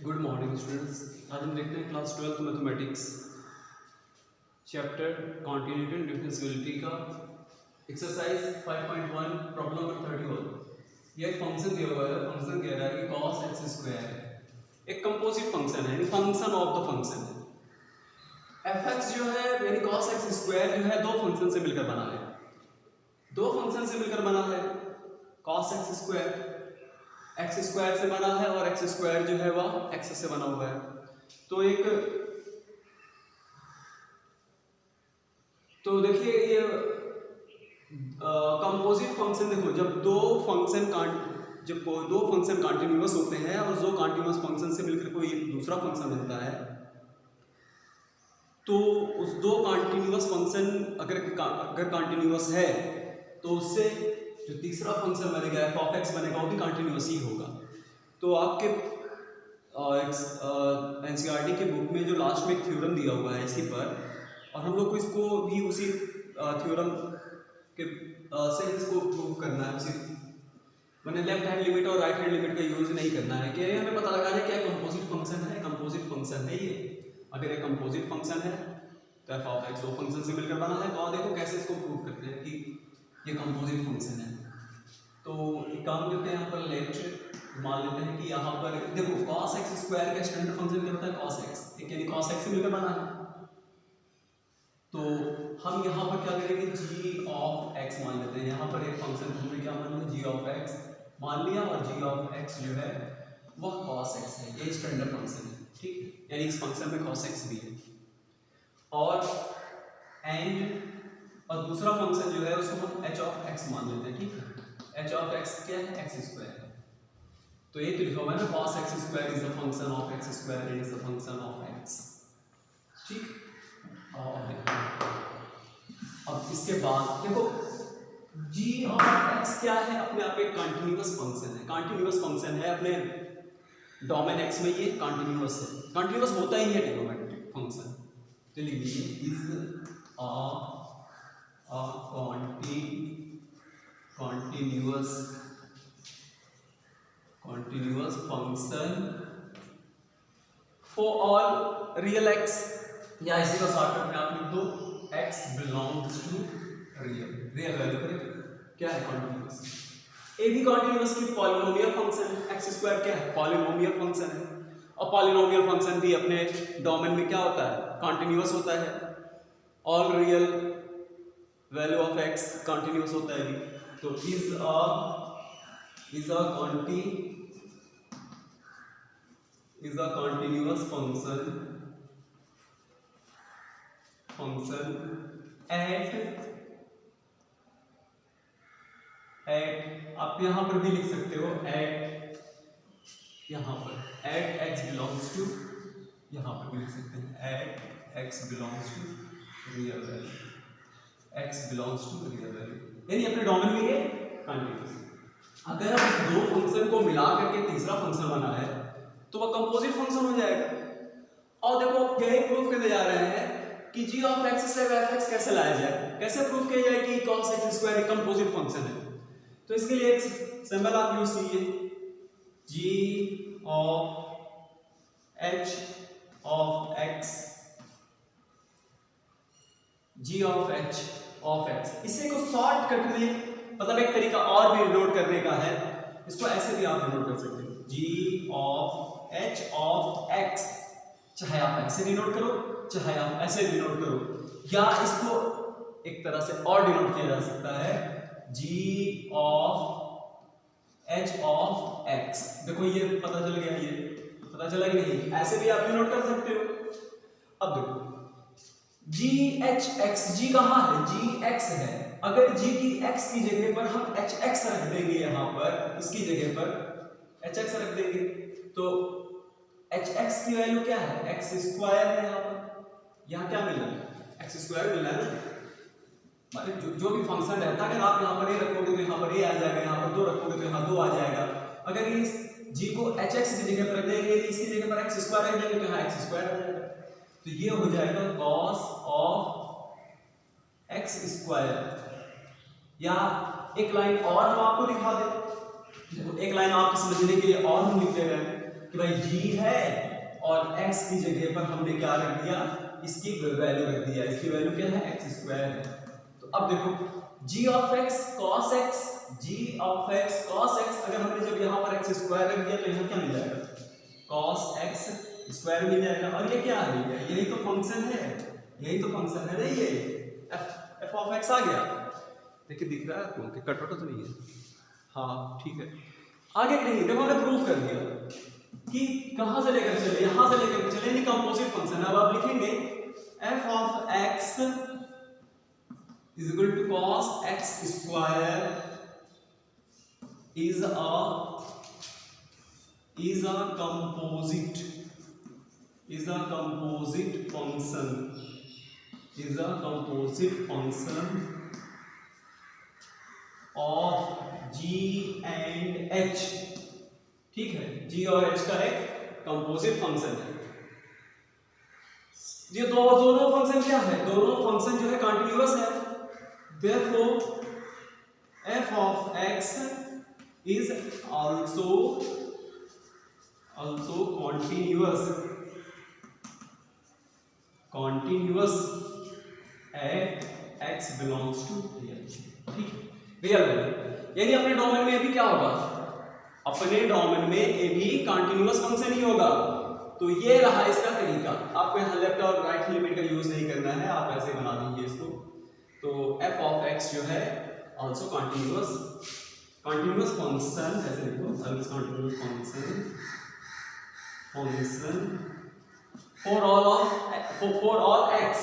Good morning students. आज हम देखते हैं class 12 mathematics chapter continuity and differentiability का एक्सरसाइज 5.1 प्रॉब्लम नंबर 31। ये एक फंक्शन दिया हुआ है। फंक्शन कह रहा है कि cos x स्क्वायर है एक कंपोजिट फंक्शन है, यानी फंक्शन ऑफ द फंक्शन है। fx जो है यानी cos x स्क्वायर जो है दो फंक्शन से मिलकर बना है। दो फंक्शन से मिलकर बना है। cos x square x square से बना है और एक्स स्क्वायर जो है वह एक्स से बना हुआ है। तो देखिए ये कंपोजिट फंक्शन, देखो जब दो फंक्शन कंटिन्यूअस होते हैं और दो कंटिन्यूअस फंक्शन से मिलकर कोई दूसरा फंक्शन बनता है, तो उस दो कंटिन्यूअस फंक्शन अगर कंटिन्यूअस है तो उससे जो तीसरा फंक्शन बनेगा f ऑफ x बनेगा, वो भी कंटिन्यूअस ही होगा। तो आपके एनसीईआरटी के बुक में जो लास्ट में एक थ्योरम दिया हुआ है इसी पर, और हम लोग को इसको भी उसी थ्योरम के से इसको प्रूव करना है। उसी मैंने लेफ्ट हैंड लिमिट और राइट हैंड लिमिट का यूज नहीं करना है कि हमें पता लगाना है क्या कंपोजिट फंक्शन है। कंपोजिट फंक्शन है ये। अगर ये कंपोजिट फंक्शन है तो f ऑफ x दो फंक्शन से मिलकर बना है। तो आप देखो कैसे इसको प्रूव करते हैं कि ये कंपोजिट फंक्शन है। तो एक काम करते हैं, यहाँ पर लेफ्ट मान लेते हैं कि यहाँ पर देखो cos x स्क्वायर का स्टैंडर्ड फंक्शन क्या होता है, cos x, यानी cos x से मिलकर बना है। तो हम यहाँ पर क्या करेंगे, g ऑफ x मान लेते हैं। यहाँ पर एक फंक्शन हमने क्या मान लिया, g ऑफ x मान लिया, और g ऑफ x जो है वह cos x है। ये स्टैंडर्ड फंक्शन है, ठीक है, यानी इस फंक्शन में cos x भी है। और दूसरा फंक्शन जो है उसको हम h ऑफ x मान लेते हैं, ठीक है। h ऑफ x क्या है, x स्क्वायर है। तो ये तो लिखा हुआ है ना, cos x square is the function of x square and is the function of x, ठीक। अब इसके बाद देखो g ऑफ x क्या है, अपने आप एक कंटिन्यूअस फंक्शन है। कंटिन्यूअस फंक्शन है अपने डोमेन x में, ये कंटिन्यूअस है। कंटिन्यूअस होता ही है ट्रिग्नोमेट्रिक फंक्शन। तो लिख लीजिए is continuous function for all real x, या इसी का शॉर्टकट में आप लिख दो x belongs to real value पर क्या है कंटिन्यूअस। ए भी कंटिन्यूअस की पॉलिनोमियल फंक्शन है। x स्क्वायर क्या है, पॉलिनोमियल फंक्शन है। और पॉलिनोमियल फंक्शन भी अपने डोमेन में क्या होता है, कंटिन्यूअस होता है। All real value of x continuous होता है भी। तो is a continuous function at आप यहाँ पर भी लिख सकते हो यहाँ पर at x belongs to, यहाँ पर भी लिख सकते हैं at x belongs to real value, x belongs to real value, यानी अपने डोमेन में ये कंटिन्यूअस। अगर हम दो फंक्शन को मिला करके तीसरा फंक्शन बना है तो वह कंपोजिट फंक्शन हो जाएगा। और देखो यही प्रूफ करने जा रहे हैं कि g ऑफ x से f(x) कैसे लाया जाए, कैसे प्रूफ किया जाए कि cos x स्क्वायर एक कंपोजिट फंक्शन है। तो इसके लिए एक सिंबल आप यूज कीजिए, g of h of x, g of h of x। इसे को शॉर्टकट में मतलब एक तरीका और भी नोट करने का है, इसको ऐसे भी आप नोट कर सकते हो, g of h of x। चाहे आप ऐसे डिनोट करो, चाहे आप ऐसे डिनोट करो, या इसको एक तरह से और डिनोट किया जा सकता है, g of h of x। देखो ये पता चल गया, ये पता चला कि नहीं, ऐसे भी आप डिनोट कर सकते हो। अब देखो g h x, g कहाँ है, g x है। अगर g की x की जगह पर हम h x रख देंगे, यहाँ पर इसकी जगह पर h x रख देंगे, तो h x की वैल्यू क्या है, x स्क्वायर है। यहाँ क्या मिला, x स्क्वायर मिला है। मतलब जो भी फंक्शन रहता है, अगर आप यहाँ पर a रखोगे तो यहाँ पर a आ जाएगा, यहाँ पर 2 रखोगे तो यहाँ 2 आ जाएगा। अगर इस g को h x की जगह पर रख देंगे, इसकी जगह पर x स्क्वायर रख देंगे तो यहाँ x स्क्वायर आ जाएगा। तो ये हो जाएगा cos ऑफ x स्क्वायर। या एक लाइन और हम आपको दिखा दें, देखो एक लाइन आपको समझने के लिए और हम लिख दे रहे हैं, कि भाई g है और x की जगह पर हमने क्या रख दिया, इसकी वैल्यू रख दिया, इसकी वैल्यू क्या है x स्क्वायर है। तो अब देखो g of x cos x, g of x cos x, अगर हमने जब यहाँ पर x स्क्वायर रख दिया तो यहाँ क्या मिल जाएगा, cos x स्क्वायर मिल जाएगा। और ये क्या है, यही तो फंक्शन है, यही तो फंक्शन है ना, ये f ऑफ x आ गया। देखिए दिख रहा है आपको कि कटवट तो नहीं है, हाँ ठीक है। आगे नहीं, देखो हमने प्रूफ कर दिया कि कहां से लेकर चले, यहां से लेकर चले, यानी कंपोजिट फंक्शन। अब आप लिखेंगे f of x is equal to cos x square is a composite function of g and h। ठीक है, g और h का एक कंपोजिट फंक्शन है। ये दोनों फंक्शन क्या है, दोनों फंक्शन जो है कंटीन्यूअस है। Therefore f of x is also continuous at x belongs to real। ठीक है, रियल वैल्यू, यानी अपने डोमेन में भी क्या होगा, अपने डोमेन में ए भी कंटीन्यूअस फंक्शन ही होगा। तो ये रहा इसका तरीका, आपको यहाँ लेफ्ट और राइट लिमिट का यूज नहीं करना है, आप ऐसे बना दीजिए इसको। तो f ऑफ x जो है आल्सो कंटीन्यूअस फंक्शन, ऐसे लिखो continuous function for all x,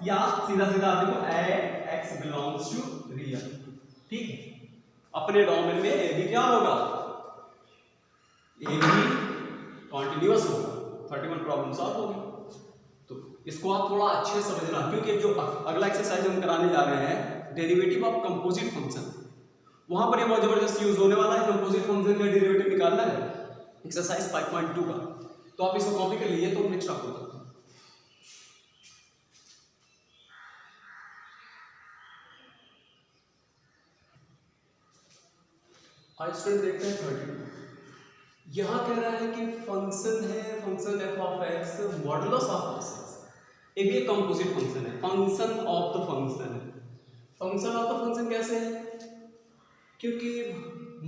या सीधा सीधा आप देखो at x belongs to real. ठीक है, अपने डोमेन में ए भी क्या होगा, ए भी कंटीन्यूअस होगा। 31 प्रॉब्लम सॉल्व होगी। तो इसको आप थोड़ा अच्छे से समझना, क्योंकि जो अगला एक्सरसाइज हम कराने जा रहे हैं डेरिवेटिव ऑफ कंपोजिट फंक्शन, वहां पर ये बहुत जबरदस्त यूज होने वाला है। कंपोजिट फंक्शन का डेरिवेटिव निकालना है, एक्सरसाइज 5.2 का। तो आप इसको कॉपी कर लीजिए तो नेक्स्ट आपको बताता हूं। आज स्टूडेंट देखते हैं 32। यहां कह रहा है कि फंक्शन है, function f of x modulus of cos x। ये भी एक कंपोजिट फंक्शन है, फंक्शन ऑफ द फंक्शन है। फंक्शन ऑफ द फंक्शन कैसे है, क्योंकि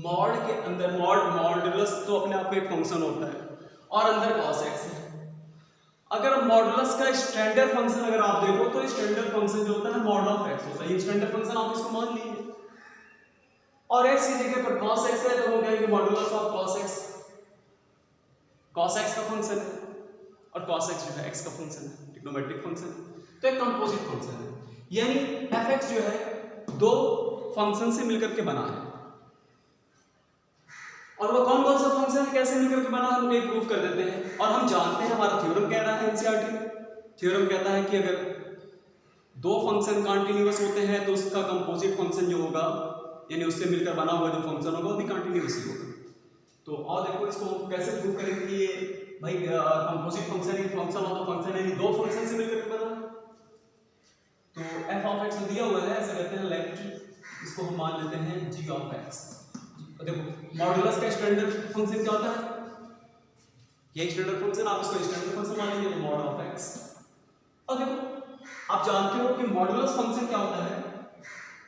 मॉड के अंदर मॉडुलस तो अपने आप में एक फंक्शन होता है और अंदर cos x है। अगर मॉडुलस का स्टैंडर्ड फंक्शन अगर आप देखो तो स्टैंडर्ड फंक्शन जो होता है मॉड ऑफ x होता है। ये स्टैंडर्ड फंक्शन आप इसको मान लीजिए, और x की जगह पर cos x है तो वो कहेंगे modulus of cos x। cos x का फंक्शन है और cos x जो है x का फंक्शन है, ट्रिग्नोमेट्रिक फंक्शन है। तो एक कंपोजिट फंक्शन है, यानी fx जो है दो फंक्शन से मिलकर के बना है। और वो कौन कौन सा फंक्शन है, कैसे मिलकर के बना, हम ये प्रूफ कर देते हैं। और हम जानते हैं, हमारा थ्योरम कह रहा है, एनसीईआरटी थ्योरम कहता है कि अगर दो फंक्शन कंटीन्यूअस होते हैं तो उसका कंपोजिट फंक्शन जो होगा, यानी उससे मिलकर बना हुआ जो फंक्शन होगा वो भी कंटीन्यूअस ही होगा। तो और देखो इसको कैसे प्रूव करेंगे कि ये भाई कंपोजिट फंक्शन एक फंक्शन ऑफ द फंक्शन, यानी दो फंक्शन से मिलकर के बना है। तो f ऑफ x दिया हुआ है, ऐसा कहते हैं लेफ्ट, इसको हम मान लेते हैं g ऑफ x। देखो मॉडुलस का स्टैंडर्ड फंक्शन क्या होता है, ये स्टैंडर्ड फंक्शन, आप इसको स्टैंडर्ड फंक्शन मान लीजिए, तो मॉड ऑफ x। और देखो आप जानते हो कि मॉडुलस फंक्शन क्या होता है,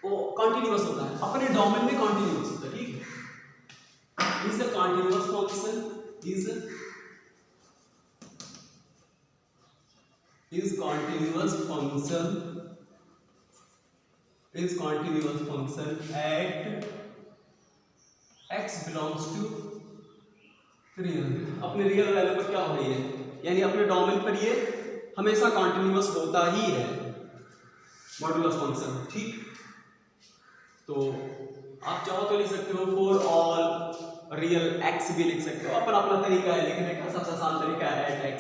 वो कंटीन्यूअस होता है, अपने डोमेन में कंटीन्यूअस होता है। ठीक है, is a continuous function is continuous function at x belongs to real। अपने रियल वैल्यू पर क्या हो रही है, यानी अपने डोमेन पर ये हमेशा कंटीन्यूअस होता ही है मॉडुलस फंक्शन। ठीक, तो आप चाहो तो लिख सकते हो फॉर ऑल रियल x भी लिख सकते हो, अपना अपना तरीका है लिखने का। सबसे आसान तरीका है एट x,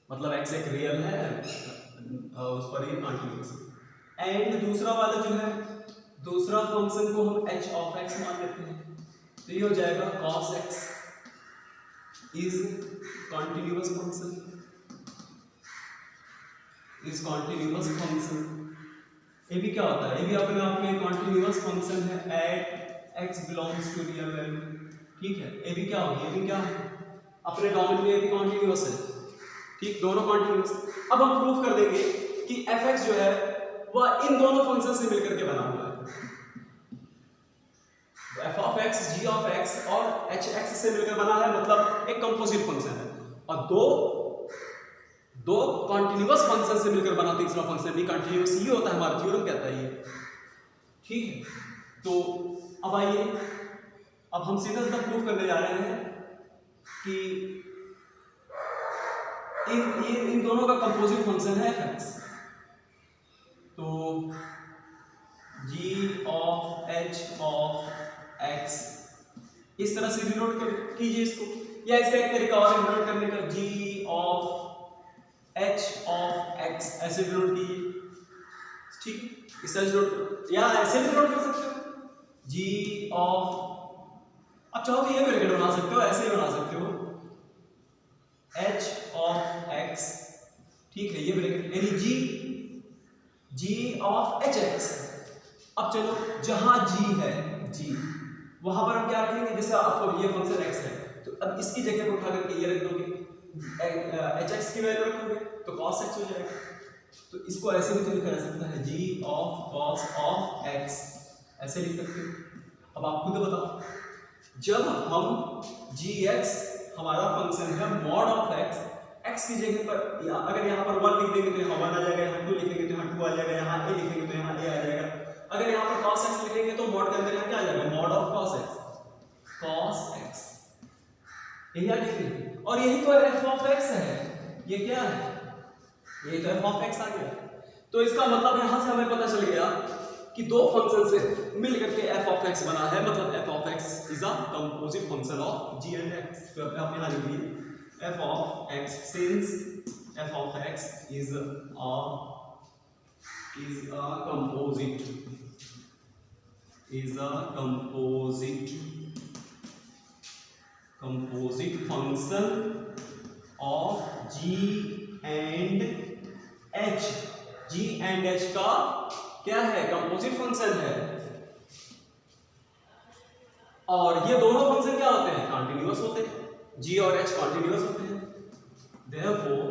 मतलब x एक रियल है उस पर ये कंटीन्यूअस है। एंड दूसरा वाला जो है, दूसरा फंक्शन को हम h ऑफ x मान लेते हैं, तो ये हो जाएगा cos x is continuous function. ये भी क्या होता है, ये भी अपने आप में कंटीन्यूअस फंक्शन है at x belongs to real value. ठीक है, ये भी क्या होगी, ये भी क्या है अपने डोमेन में भी कॉन्टिन्यूअस है, ठीक, दोनों कॉन्टिन्यूअस। अब हम प्रूफ कर देंगे कि fx जो है वह इन दोनों फंक्शन से मिलकर के बना हुआ है। f of x, g of x और h x से मिलकर बना है, मतलब एक कंपोजिट फंक्शन है। और दो कॉन्टिन्यूअस फंक्शन से मिलकर बना तीसरा फंक्शन भी कंटिन्यूअस ही होता है, हमारा थ्योरम कहता है ये, ठीक है। तो अब आइए, अब हम सीधा सीधा प्रूफ करने जा रहे हैं कि इन दोनों का कंपोजिट फंक्शन है fx। तो g of h of x इस तरह से डिनोट कीजिए इसको, या इसका एक तरीका और डिनोट करने का, g of h of x ऐसे डिनोट कीजिए, ठीक, इस तरह डिनोट, या ऐसे डिनोट कर सकते हो g ऑफ, अब चाहो तो ये ब्रैकेट बना सकते हो, ऐसे ही बना सकते हो h ऑफ x, ठीक है, ये ब्रैकेट यानी g ऑफ hx। अब चलो जहां g है, g वहां पर हम क्या रखेंगे, जैसे आपको ये फंक्शन x है तो अब इसकी जगह पर उठा करके ये रख दोगे, hx की वैल्यू रखोगे तो cos x हो जाएगा। तो इसको ऐसे भी तो लिखा जा सकता है g of cos of x, ऐसे लिख सकते हो। अब आप खुद बताओ, जब हम gx हमारा फंक्शन है मॉड ऑफ x, x की जगह पर अगर यहाँ पर 1 लिख देंगे तो यहाँ 1 आ जाएगा, यहाँ 2 लिखेंगे तो यहाँ 2 आ जाएगा, यहाँ a लिखेंगे तो यहाँ a आ जाएगा। अगर यहाँ पर cos x लिखेंगे तो मॉड के अंदर यहाँ क्या आ जाएगा, मॉड ऑफ cos x, यही आ जाएगी। और यही तो f ऑफ x है, ये क्या है, ये तो f ऑफ x आ गया। तो इसका मतलब यहाँ से हमें पता चल गया कि दो फंक्शन से मिलकर के f ऑफ x बना है, मतलब f of x is a composite function of g and x। तो आप यहाँ लिखिए f of x, since f of x is a composite function of g and h। g and h का क्या है, कंपोजिट फंक्शन है। और ये दोनों फंक्शन क्या होते हैं, कंटिन्यूअस होते हैं, g और h कंटिन्यूअस होते हैं। Therefore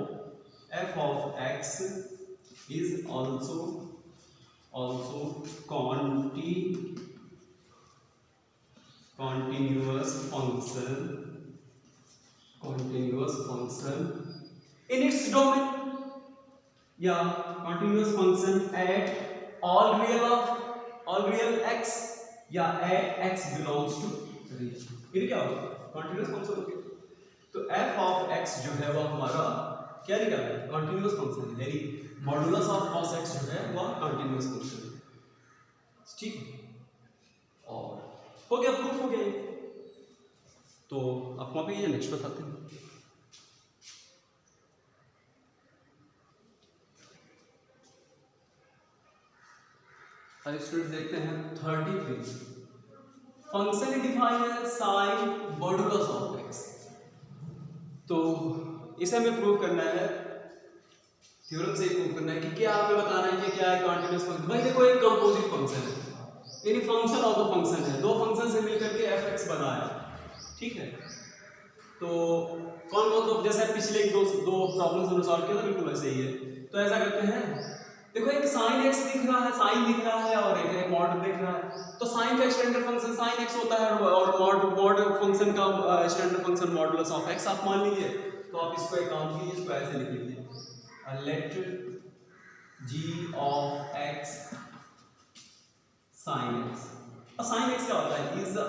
f of x is also continuous function in its domain, या continuous function at all real x, या at x belongs to real, ये क्या होगा, continuous function होगा। तो f of x जो है वो हमारा क्या निकाला है, कंटिन्यूअस फंक्शन है, यानी मॉडुलस ऑफ cos x जो है वह कंटिन्यूअस फंक्शन है, ठीक है। और हो गया, प्रूफ हो गया। तो अब कॉपी कीजिए, नेक्स्ट बताते हैं। स्टूडेंट्स देखते हैं 33, function defined as sine modulus of x। तो इसे हमें प्रूव करना है, थ्योरम से प्रूव करना है कि क्या हमें बताना है कि क्या है कंटिन्यूअस फंक्शन। भाई देखो, एक कंपोजिट फंक्शन है, यानी फंक्शन ऑफ द फंक्शन है, दो फंक्शन से मिलकर के fx बना है, ठीक है। तो कौन तो जैसे पिछले दो प्रॉब्लम्स हमने सॉल्व किया था, बिल्कुल वैसे ही है। तो ऐसा करते हैं, देखो एक sin x दिख रहा है, sin दिख रहा है, और एक मॉड दिख रहा है। तो sin का स्टैंडर्ड फंक्शन sin x होता है, और मॉड फंक्शन का standard function modulus of x आप मान लीजिए। तो आप इसको एक काम कीजिए, इसको ऐसे लिख लीजिए, let g of x sin x। और sin x क्या होता है, is a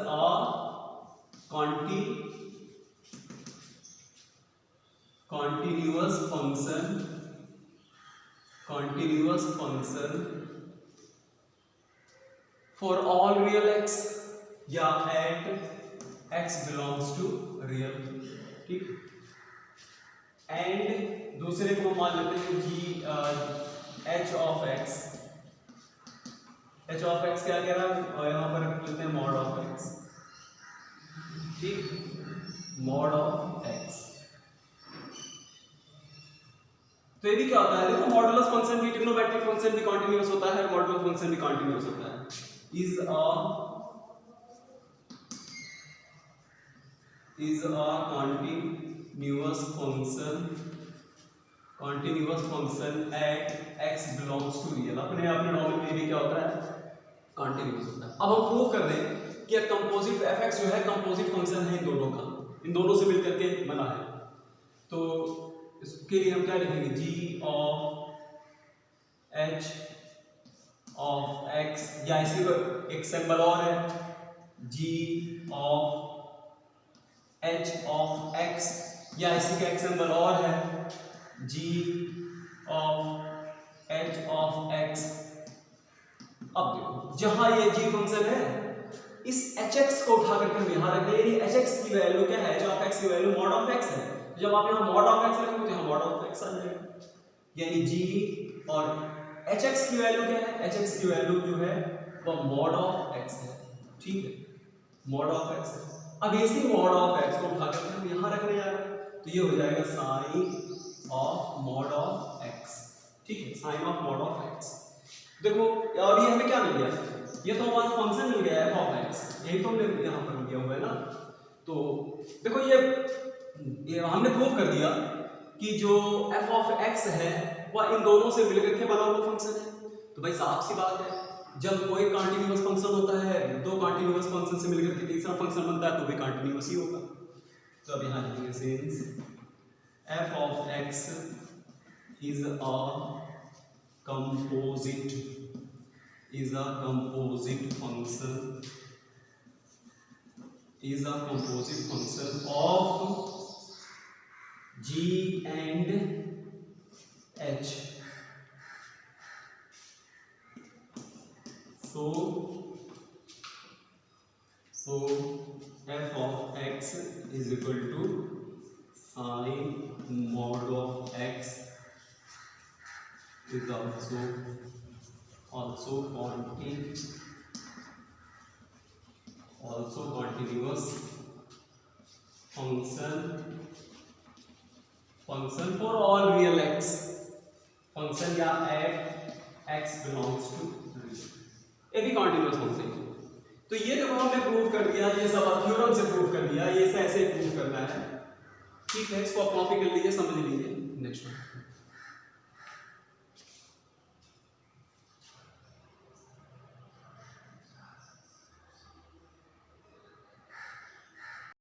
continuous function for all real x, या at x belongs to real, ठीक। एंड दूसरे को मान लेते हैं h ऑफ x क्या कह रहा है, और यहाँ पर रख लेते हैं मॉड ऑफ x, ठीक, मॉड ऑफ x। तो ये भी क्या होता है, देखो मॉडुलस फंक्शन भी, ट्रिग्नोमेट्रिक फंक्शन भी कंटीन्यूअस होता है, मॉडुलस फंक्शन भी कंटीन्यूअस होता है। Is a continuous continuous function at x belongs to real. अपने डोमेन में भी क्या होता है, कॉन्टिन्यूअस होता है। अब हम प्रूव कर दें कि कंपोजिट fx जो है कंपोजिट फंक्शन है इन दोनों का, इन दोनों से मिलकर के बना है। तो इसके लिए हम क्या लिखेंगे, g of h of x, या इसी को एक सिंबल और है g of h of x, या इसी का एक सिंबल और है g of h of x। अब देखो जहां ये g फंक्शन है, इस hx को उठा करके हम यहां रख देंगे। hx की वैल्यू क्या है, h ऑफ x की वैल्यू mod ऑफ x है। जब आप यहां mod ऑफ x रखेंगे तो यहां mod ऑफ x आ जाएगा, यानी g और hx की वैल्यू क्या है, hx की वैल्यू जो है वो mod ऑफ x है, ठीक है, mod ऑफ x है। अब इसी mod ऑफ x को उठा करके हम यहां रखने जा रहे हैं, तो ये हो जाएगा sin of mod of x, ठीक है, sin of mod of x। देखो और ये हमें क्या मिल गया, ये तो हमारा फंक्शन मिल गया है f ऑफ x, यही तो हमने यहां पर किया हुआ है ना। तो देखो ये हमने प्रूव कर दिया कि जो f ऑफ x है वह इन दोनों से मिलकर के बना हुआ फंक्शन है। तो भाई साफ सी बात है, जब कोई कंटीन्यूअस फंक्शन होता है, दो कंटीन्यूअस फंक्शन से मिलकर के तीसरा फंक्शन बनता है तो भी कंटीन्यूअस ही होगा। तो अब यहाँ लिखेंगे since f of x is a composite function of g and h, so f of x is equal to sin mod of x is also continuous function for all real x, function या at x belongs to real, ये भी continuous function है। तो ये देखो हमने prove कर दिया, ये सब थ्योरम से प्रूव कर दिया, ये ऐसे प्रूव करना है, ठीक है। इसको आप कॉपी कर लीजिए, समझ लीजिए। Next one